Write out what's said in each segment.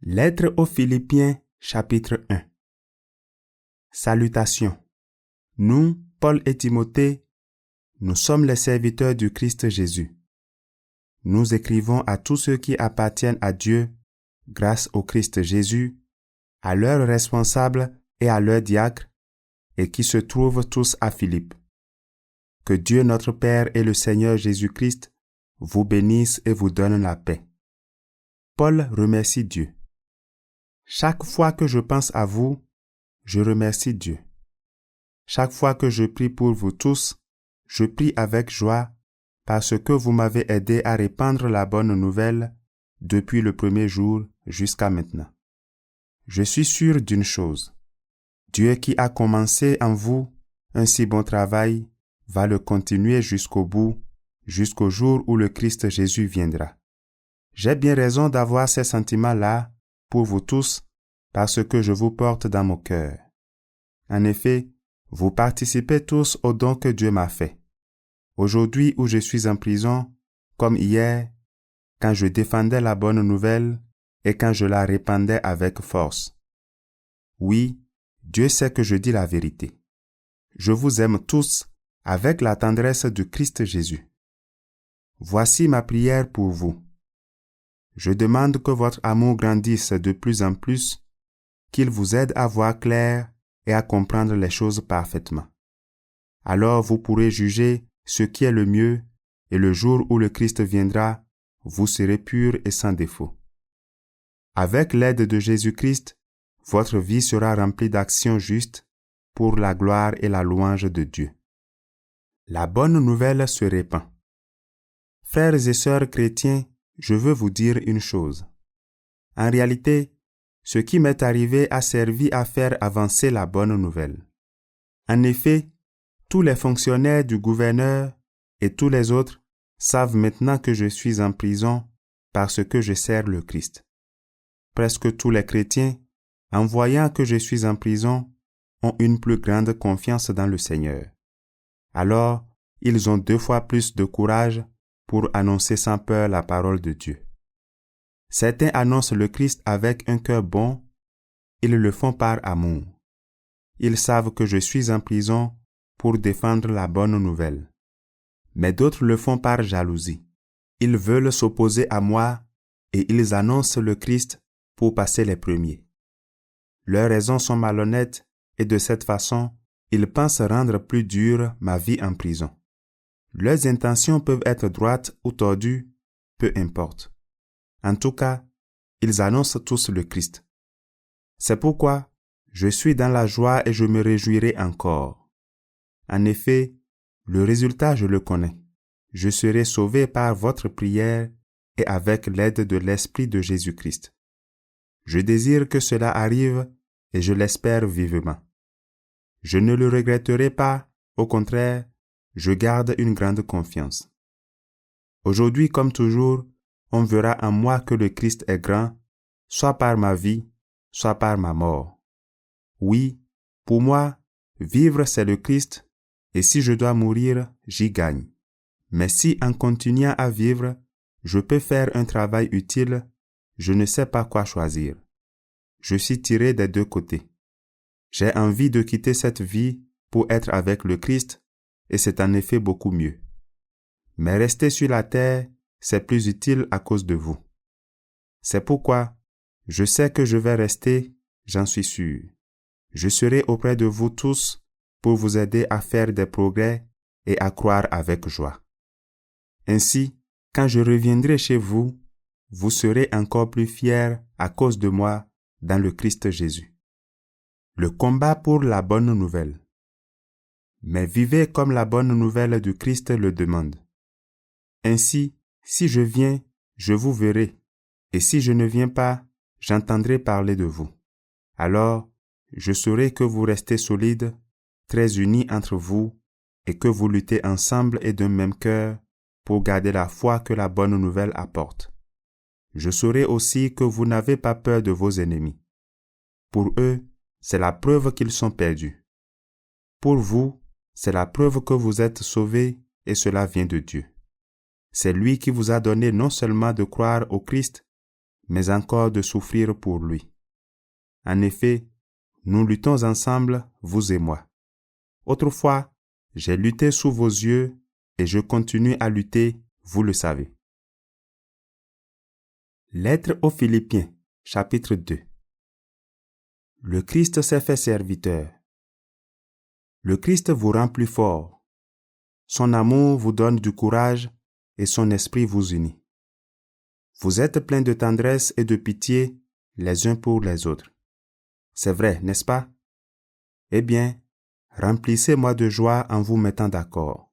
Lettre aux Philippiens, chapitre 1. Salutations. Nous, Paul et Timothée, nous sommes les serviteurs du Christ Jésus. Nous écrivons à tous ceux qui appartiennent à Dieu, grâce au Christ Jésus, à leurs responsables et à leurs diacres, et qui se trouvent tous à Philippe. Que Dieu notre Père et le Seigneur Jésus-Christ vous bénissent et vous donnent la paix. Paul remercie Dieu. Chaque fois que je pense à vous, je remercie Dieu. Chaque fois que je prie pour vous tous, je prie avec joie parce que vous m'avez aidé à répandre la bonne nouvelle depuis le premier jour jusqu'à maintenant. Je suis sûr d'une chose. Dieu qui a commencé en vous un si bon travail va le continuer jusqu'au bout, jusqu'au jour où le Christ Jésus viendra. J'ai bien raison d'avoir ces sentiments-là pour vous tous, parce que je vous porte dans mon cœur. En effet, vous participez tous au don que Dieu m'a fait. Aujourd'hui où je suis en prison, comme hier, quand je défendais la bonne nouvelle et quand je la répandais avec force. Oui, Dieu sait que je dis la vérité. Je vous aime tous avec la tendresse du Christ Jésus. Voici ma prière pour vous. Je demande que votre amour grandisse de plus en plus, qu'il vous aide à voir clair et à comprendre les choses parfaitement. Alors vous pourrez juger ce qui est le mieux, et le jour où le Christ viendra, vous serez purs et sans défaut. Avec l'aide de Jésus-Christ, votre vie sera remplie d'actions justes pour la gloire et la louange de Dieu. La bonne nouvelle se répand. Frères et sœurs chrétiens, je veux vous dire une chose. En réalité, ce qui m'est arrivé a servi à faire avancer la bonne nouvelle. En effet, tous les fonctionnaires du gouverneur et tous les autres savent maintenant que je suis en prison parce que je sers le Christ. Presque tous les chrétiens, en voyant que je suis en prison, ont une plus grande confiance dans le Seigneur. Alors, ils ont 2 fois plus de courage pour annoncer sans peur la parole de Dieu. Certains annoncent le Christ avec un cœur bon, ils le font par amour. Ils savent que je suis en prison pour défendre la bonne nouvelle. Mais d'autres le font par jalousie. Ils veulent s'opposer à moi et ils annoncent le Christ pour passer les premiers. Leurs raisons sont malhonnêtes et de cette façon, ils pensent rendre plus dure ma vie en prison. Leurs intentions peuvent être droites ou tordues, peu importe. En tout cas, ils annoncent tous le Christ. C'est pourquoi je suis dans la joie et je me réjouirai encore. En effet, le résultat je le connais. Je serai sauvé par votre prière et avec l'aide de l'Esprit de Jésus-Christ. Je désire que cela arrive et je l'espère vivement. Je ne le regretterai pas, au contraire, je garde une grande confiance. Aujourd'hui comme toujours, on verra en moi que le Christ est grand, soit par ma vie, soit par ma mort. Oui, pour moi, vivre c'est le Christ, et si je dois mourir, j'y gagne. Mais si en continuant à vivre, je peux faire un travail utile, je ne sais pas quoi choisir. Je suis tiré des 2 côtés. J'ai envie de quitter cette vie pour être avec le Christ, et c'est en effet beaucoup mieux. Mais rester sur la terre, c'est plus utile à cause de vous. C'est pourquoi je sais que je vais rester, j'en suis sûr. Je serai auprès de vous tous pour vous aider à faire des progrès et à croire avec joie. Ainsi, quand je reviendrai chez vous, vous serez encore plus fiers à cause de moi dans le Christ Jésus. Le combat pour la bonne nouvelle. Mais vivez comme la bonne nouvelle du Christ le demande. Ainsi, si je viens, je vous verrai, et si je ne viens pas, j'entendrai parler de vous. Alors, je saurai que vous restez solides, très unis entre vous, et que vous luttez ensemble et d'un même cœur pour garder la foi que la bonne nouvelle apporte. Je saurai aussi que vous n'avez pas peur de vos ennemis. Pour eux, c'est la preuve qu'ils sont perdus. Pour vous, c'est la preuve que vous êtes sauvés et cela vient de Dieu. C'est lui qui vous a donné non seulement de croire au Christ, mais encore de souffrir pour lui. En effet, nous luttons ensemble, vous et moi. Autrefois, j'ai lutté sous vos yeux et je continue à lutter, vous le savez. Lettre aux Philippiens, chapitre 2. Le Christ s'est fait serviteur. Le Christ vous rend plus fort. Son amour vous donne du courage et son esprit vous unit. Vous êtes pleins de tendresse et de pitié les uns pour les autres. C'est vrai, n'est-ce pas? Eh bien, remplissez-moi de joie en vous mettant d'accord.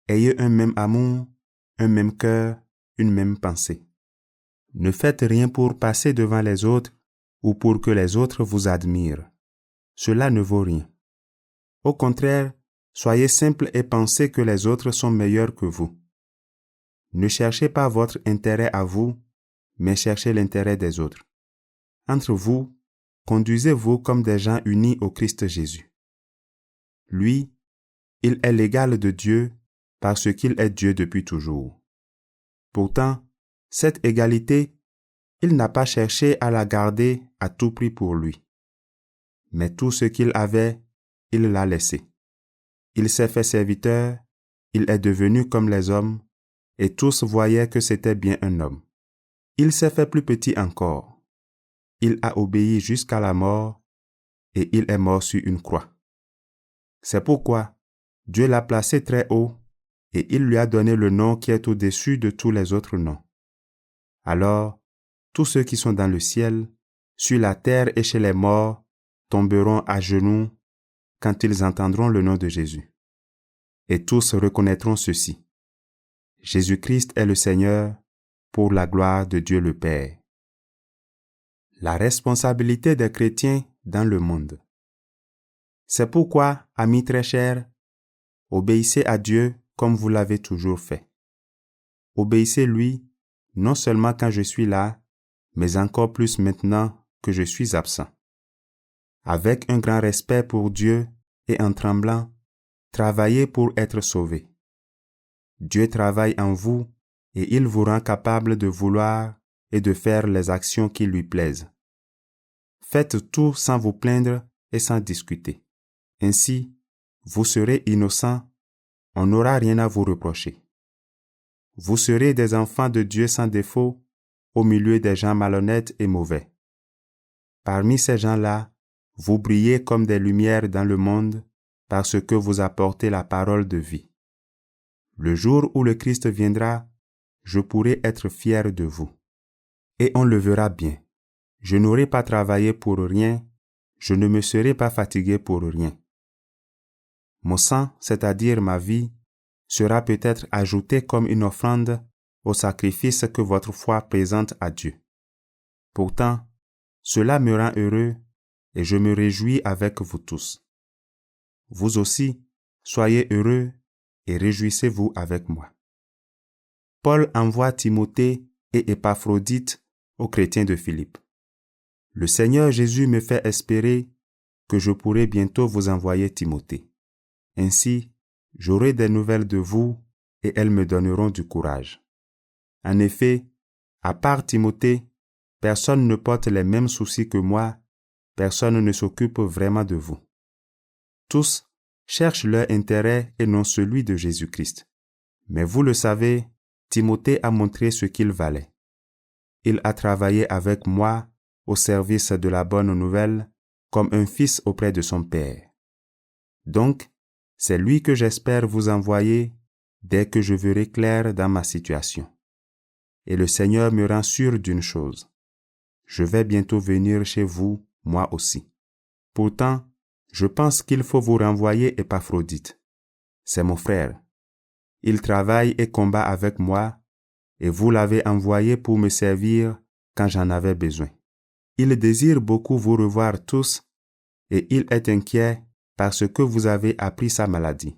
Ayez un même amour, un même cœur, une même pensée. Ne faites rien pour passer devant les autres ou pour que les autres vous admirent. Cela ne vaut rien. Au contraire, soyez simples et pensez que les autres sont meilleurs que vous. Ne cherchez pas votre intérêt à vous, mais cherchez l'intérêt des autres. Entre vous, conduisez-vous comme des gens unis au Christ Jésus. Lui, il est l'égal de Dieu parce qu'il est Dieu depuis toujours. Pourtant, cette égalité, il n'a pas cherché à la garder à tout prix pour lui. Mais tout ce qu'il avait, il l'a laissé. Il s'est fait serviteur, il est devenu comme les hommes, et tous voyaient que c'était bien un homme. Il s'est fait plus petit encore. Il a obéi jusqu'à la mort, et il est mort sur une croix. C'est pourquoi Dieu l'a placé très haut, et il lui a donné le nom qui est au-dessus de tous les autres noms. Alors, tous ceux qui sont dans le ciel, sur la terre et chez les morts, tomberont à genoux quand ils entendront le nom de Jésus. Et tous reconnaîtront ceci. Jésus-Christ est le Seigneur, pour la gloire de Dieu le Père. La responsabilité des chrétiens dans le monde. C'est pourquoi, amis très chers, obéissez à Dieu comme vous l'avez toujours fait. Obéissez-lui, non seulement quand je suis là, mais encore plus maintenant que je suis absent. Avec un grand respect pour Dieu et en tremblant, travaillez pour être sauvés. Dieu travaille en vous et il vous rend capable de vouloir et de faire les actions qui lui plaisent. Faites tout sans vous plaindre et sans discuter. Ainsi, vous serez innocents, on n'aura rien à vous reprocher. Vous serez des enfants de Dieu sans défaut, au milieu des gens malhonnêtes et mauvais. Parmi ces gens-là, vous brillez comme des lumières dans le monde parce que vous apportez la parole de vie. Le jour où le Christ viendra, je pourrai être fier de vous. Et on le verra bien. Je n'aurai pas travaillé pour rien, je ne me serai pas fatigué pour rien. Mon sang, c'est-à-dire ma vie, sera peut-être ajouté comme une offrande au sacrifice que votre foi présente à Dieu. Pourtant, cela me rend heureux et je me réjouis avec vous tous. Vous aussi, soyez heureux et réjouissez-vous avec moi. Paul envoie Timothée et Épaphrodite aux chrétiens de Philippe. Le Seigneur Jésus me fait espérer que je pourrai bientôt vous envoyer Timothée. Ainsi, j'aurai des nouvelles de vous et elles me donneront du courage. En effet, à part Timothée, personne ne porte les mêmes soucis que moi, personne ne s'occupe vraiment de vous. Tous cherchent leur intérêt et non celui de Jésus-Christ. Mais vous le savez, Timothée a montré ce qu'il valait. Il a travaillé avec moi au service de la bonne nouvelle comme un fils auprès de son père. Donc, c'est lui que j'espère vous envoyer dès que je verrai clair dans ma situation. Et le Seigneur me rend sûr d'une chose. Je vais bientôt venir chez vous, moi aussi. Pourtant, je pense qu'il faut vous renvoyer Épaphrodite. C'est mon frère. Il travaille et combat avec moi, et vous l'avez envoyé pour me servir quand j'en avais besoin. Il désire beaucoup vous revoir tous, et il est inquiet parce que vous avez appris sa maladie.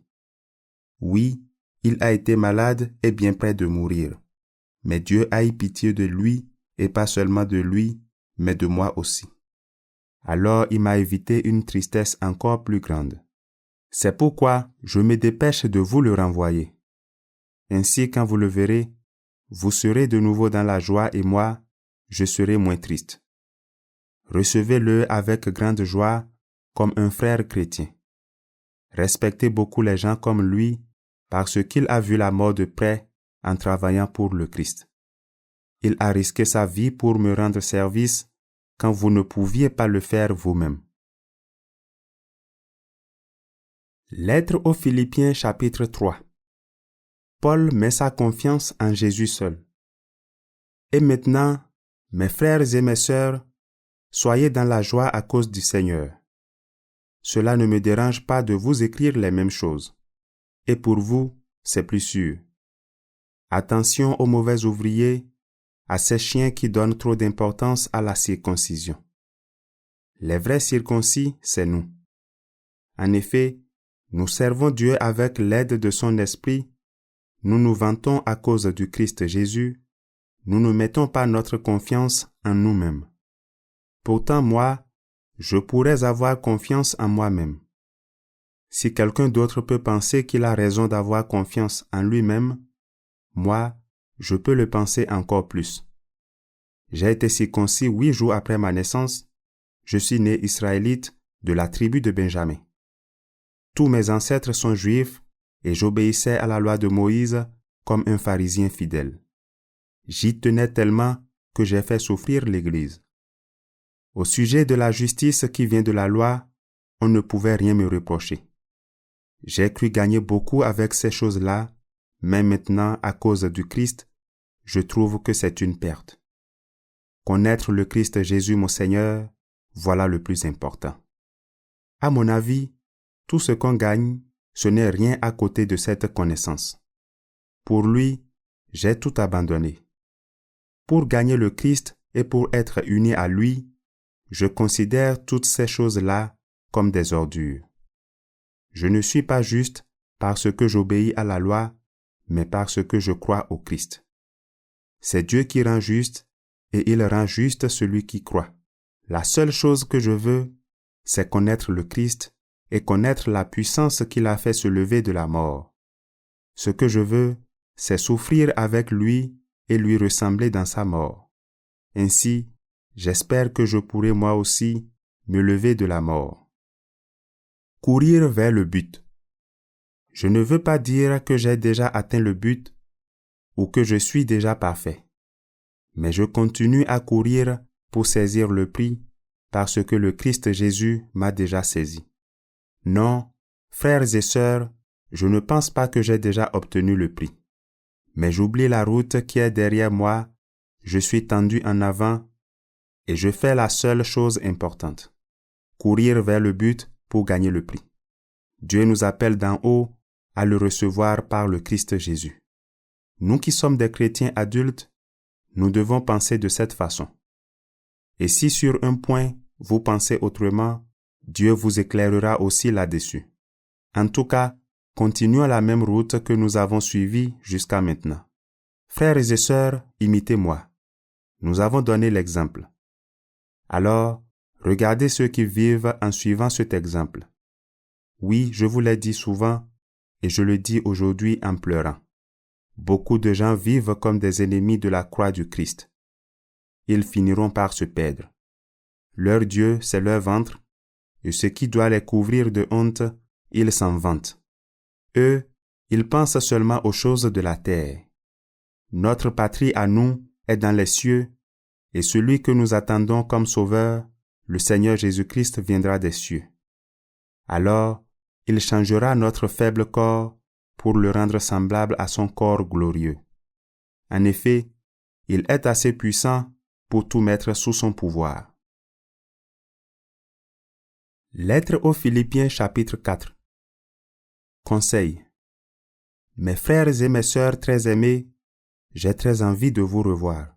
Oui, il a été malade et bien près de mourir. Mais Dieu a eu pitié de lui, et pas seulement de lui, mais de moi aussi. Alors il m'a évité une tristesse encore plus grande. C'est pourquoi je me dépêche de vous le renvoyer. Ainsi, quand vous le verrez, vous serez de nouveau dans la joie et moi, je serai moins triste. Recevez-le avec grande joie comme un frère chrétien. Respectez beaucoup les gens comme lui parce qu'il a vu la mort de près en travaillant pour le Christ. Il a risqué sa vie pour me rendre service quand vous ne pouviez pas le faire vous-même. Lettre aux Philippiens chapitre 3. Paul met sa confiance en Jésus seul. Et maintenant, mes frères et mes sœurs, soyez dans la joie à cause du Seigneur. Cela ne me dérange pas de vous écrire les mêmes choses. Et pour vous, c'est plus sûr. Attention aux mauvais ouvriers, à ces chiens qui donnent trop d'importance à la circoncision. Les vrais circoncis, c'est nous. En effet, nous servons Dieu avec l'aide de son Esprit, nous nous vantons à cause du Christ Jésus, nous ne mettons pas notre confiance en nous-mêmes. Pourtant moi, je pourrais avoir confiance en moi-même. Si quelqu'un d'autre peut penser qu'il a raison d'avoir confiance en lui-même, moi, je peux le penser encore plus. J'ai été circoncis 8 jours après ma naissance. Je suis né israélite de la tribu de Benjamin. Tous mes ancêtres sont juifs et j'obéissais à la loi de Moïse comme un pharisien fidèle. J'y tenais tellement que j'ai fait souffrir l'Église. Au sujet de la justice qui vient de la loi, on ne pouvait rien me reprocher. J'ai cru gagner beaucoup avec ces choses-là, mais maintenant, à cause du Christ, je trouve que c'est une perte. Connaître le Christ Jésus mon Seigneur, voilà le plus important. À mon avis, tout ce qu'on gagne, ce n'est rien à côté de cette connaissance. Pour lui, j'ai tout abandonné. Pour gagner le Christ et pour être uni à lui, je considère toutes ces choses-là comme des ordures. Je ne suis pas juste parce que j'obéis à la loi, mais parce que je crois au Christ. C'est Dieu qui rend juste, et il rend juste celui qui croit. La seule chose que je veux, c'est connaître le Christ et connaître la puissance qu'il a fait se lever de la mort. Ce que je veux, c'est souffrir avec lui et lui ressembler dans sa mort. Ainsi, j'espère que je pourrai moi aussi me lever de la mort. Courir vers le but. Je ne veux pas dire que j'ai déjà atteint le but ou que je suis déjà parfait, mais je continue à courir pour saisir le prix parce que le Christ Jésus m'a déjà saisi. Non, frères et sœurs, je ne pense pas que j'ai déjà obtenu le prix. Mais j'oublie la route qui est derrière moi, je suis tendu en avant et je fais la seule chose importante, courir vers le but pour gagner le prix. Dieu nous appelle d'en haut à le recevoir par le Christ Jésus. Nous qui sommes des chrétiens adultes, nous devons penser de cette façon. Et si sur un point vous pensez autrement, Dieu vous éclairera aussi là-dessus. En tout cas, continuons la même route que nous avons suivie jusqu'à maintenant. Frères et sœurs, imitez-moi. Nous avons donné l'exemple. Alors, regardez ceux qui vivent en suivant cet exemple. Oui, je vous l'ai dit souvent, et je le dis aujourd'hui en pleurant. Beaucoup de gens vivent comme des ennemis de la croix du Christ. Ils finiront par se perdre. Leur Dieu, c'est leur ventre, et ce qui doit les couvrir de honte, ils s'en vantent. Eux, ils pensent seulement aux choses de la terre. Notre patrie à nous est dans les cieux, et celui que nous attendons comme sauveur, le Seigneur Jésus-Christ viendra des cieux. Alors, il changera notre faible corps pour le rendre semblable à son corps glorieux. En effet, il est assez puissant pour tout mettre sous son pouvoir. Lettre aux Philippiens chapitre 4. Conseil. Mes frères et mes sœurs très aimés, j'ai très envie de vous revoir.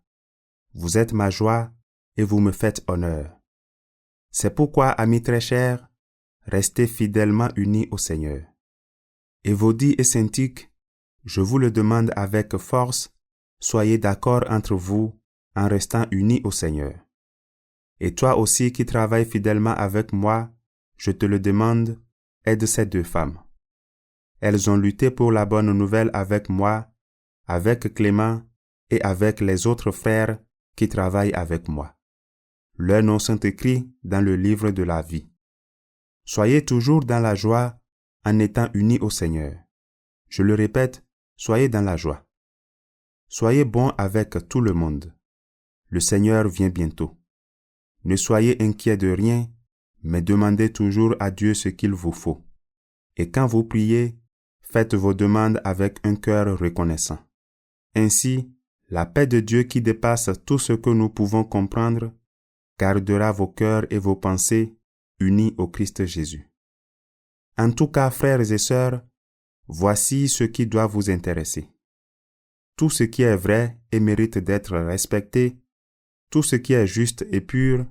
Vous êtes ma joie et vous me faites honneur. C'est pourquoi, amis très chers, restez fidèlement unis au Seigneur. Évodie et Syntyche, je vous le demande avec force, soyez d'accord entre vous en restant unis au Seigneur. Et toi aussi qui travailles fidèlement avec moi, je te le demande, aide ces deux femmes. Elles ont lutté pour la bonne nouvelle avec moi, avec Clément et avec les autres frères qui travaillent avec moi. Leurs noms sont écrits dans le livre de la vie. Soyez toujours dans la joie en étant unis au Seigneur. Je le répète, soyez dans la joie. Soyez bons avec tout le monde. Le Seigneur vient bientôt. Ne soyez inquiets de rien, mais demandez toujours à Dieu ce qu'il vous faut. Et quand vous priez, faites vos demandes avec un cœur reconnaissant. Ainsi, la paix de Dieu qui dépasse tout ce que nous pouvons comprendre gardera vos cœurs et vos pensées unis au Christ Jésus. En tout cas, frères et sœurs, voici ce qui doit vous intéresser. Tout ce qui est vrai et mérite d'être respecté, tout ce qui est juste et pur,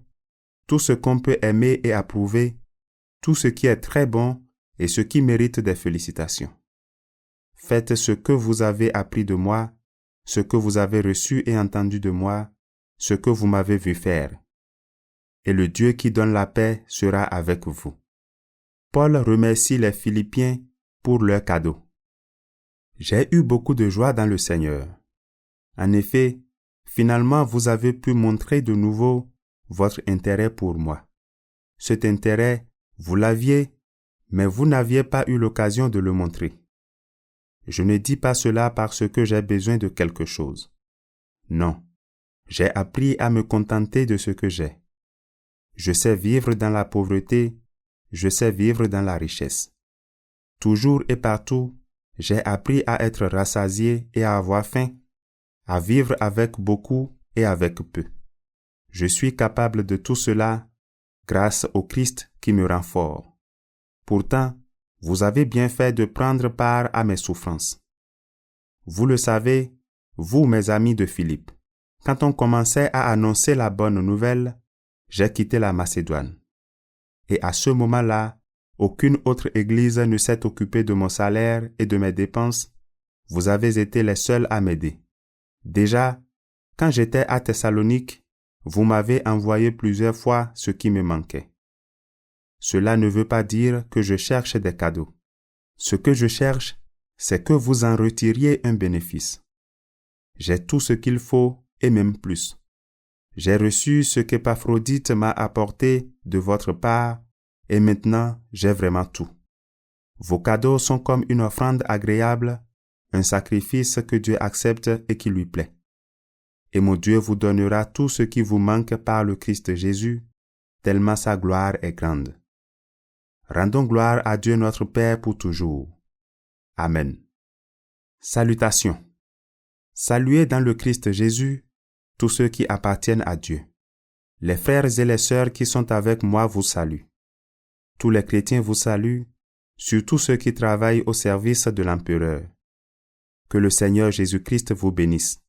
tout ce qu'on peut aimer et approuver, tout ce qui est très bon et ce qui mérite des félicitations. Faites ce que vous avez appris de moi, ce que vous avez reçu et entendu de moi, ce que vous m'avez vu faire. Et le Dieu qui donne la paix sera avec vous. Paul remercie les Philippiens pour leur cadeau. J'ai eu beaucoup de joie dans le Seigneur. En effet, finalement vous avez pu montrer de nouveau votre intérêt pour moi. Cet intérêt, vous l'aviez, mais vous n'aviez pas eu l'occasion de le montrer. Je ne dis pas cela parce que j'ai besoin de quelque chose. Non, j'ai appris à me contenter de ce que j'ai. Je sais vivre dans la pauvreté, je sais vivre dans la richesse. Toujours et partout, j'ai appris à être rassasié et à avoir faim, à vivre avec beaucoup et avec peu. Je suis capable de tout cela grâce au Christ qui me rend fort. Pourtant, vous avez bien fait de prendre part à mes souffrances. Vous le savez, vous, mes amis de Philippe, quand on commençait à annoncer la bonne nouvelle, j'ai quitté la Macédoine. Et à ce moment-là, aucune autre église ne s'est occupée de mon salaire et de mes dépenses. Vous avez été les seuls à m'aider. Déjà, quand j'étais à Thessalonique, vous m'avez envoyé plusieurs fois ce qui me manquait. Cela ne veut pas dire que je cherche des cadeaux. Ce que je cherche, c'est que vous en retiriez un bénéfice. J'ai tout ce qu'il faut et même plus. J'ai reçu ce qu'Épaphrodite m'a apporté de votre part et maintenant j'ai vraiment tout. Vos cadeaux sont comme une offrande agréable, un sacrifice que Dieu accepte et qui lui plaît. Et mon Dieu vous donnera tout ce qui vous manque par le Christ Jésus, tellement sa gloire est grande. Rendons gloire à Dieu notre Père pour toujours. Amen. Salutations. Saluez dans le Christ Jésus tous ceux qui appartiennent à Dieu. Les frères et les sœurs qui sont avec moi vous saluent. Tous les chrétiens vous saluent, surtout ceux qui travaillent au service de l'empereur. Que le Seigneur Jésus-Christ vous bénisse.